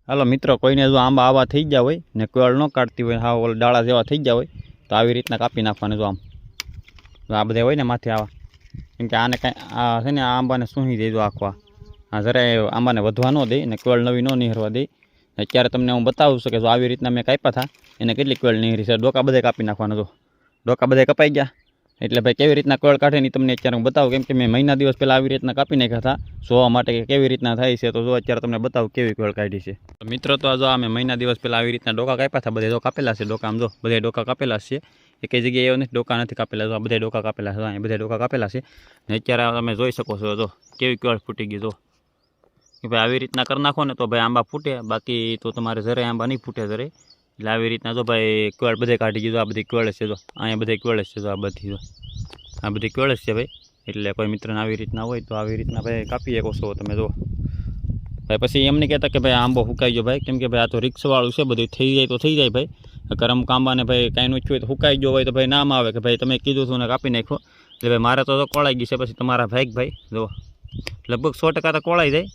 હાલો મિત્રો, કોઈને જો આંબા આવા થઈ ગયા હોય ને કેળ ન કાઢતી હોય, હા ઓલા ડાળા જેવા થઈ ગયા હોય તો આવી રીતના કાપી નાખવાને. જો આમ આ બધા હોય ને માથે આવા, કેમ કે આને કાંઈ આ છે ને આ આંબાને સૂંઘી દે. જો આખવા આ જરાય આંબાને વધવા ન દે ને કેળ નવી ન નિહરવા દે. અત્યારે તમને હું બતાવું છું કે જો આવી રીતના મેં કાપ્યા હતા એને કેટલી કેળ નિહરી છે. ડોકા બધે કાપી નાખવાના. જો ડોકા બધે કપાઈ ગયા એટલે ભાઈ કેવી રીતના કેળ કાઢે ને તમને અત્યારે હું બતાવું, કેમ કે મેં મહિના દિવસ પહેલાં આવી રીતના કાપી નાખ્યા હતા જોવા માટે કે કેવી રીતના થાય છે. તો જો અત્યારે તમને બતાવું કેવી કેળ કાઢી છે. મિત્રો તો જો અમે મહિના દિવસ પહેલાં આવી રીતના ડોકા કાપ્યા હતા. બધે જો કાપેલા છે ડોકા. આમ જો બધા ડોકા કાપેલા છે, એક જગ્યાએ એવું નથી ડોકા નથી કાપેલા. જો બધા ડોકા કાપેલા છે, અહીંયા બધા ડોકા કાપેલા છે. ને અત્યારે તમે જોઈ શકો છો જો કેવી કેળ ફૂટી ગઈ. જો કે ભાઈ આવી રીતના કરી નાખો ને તો ભાઈ આંબા ફૂટે, બાકી તો તમારે જરાય આંબા નહીં ફૂટે જરાય. એટલે આવી રીતના જો ભાઈ કેળ બધે કાઢી ગયું. આ બધી કેળ છે, જો અહીંયા બધે કેળ છે. જો આ બધી જો આ બધી કેળ છે ભાઈ. એટલે કોઈ મિત્રને આવી રીતના હોય તો આવી રીતના ભાઈ કાપી શકો છો તમે. જો ભાઈ પછી એમ નહીં કહેતા કે ભાઈ આંબો ફૂકાઈ ગયો ભાઈ, કેમ કે ભાઈ આ તો રિક્સવાળું છે. બધું થઈ જાય તો થઈ જાય ભાઈ. ગરમ આંબાને ભાઈ કાંઈ ન થયું હોય તો ફૂકાઈ ગયો હોય તો ભાઈ નામ આવે કે ભાઈ તમે કીધું હતું ને કાપી નાખો. એટલે ભાઈ મારે તો કોળાઈ ગઈ છે. પછી તમારા ભાઈ જો લગભગ 100% તો કોળાઈ જાય.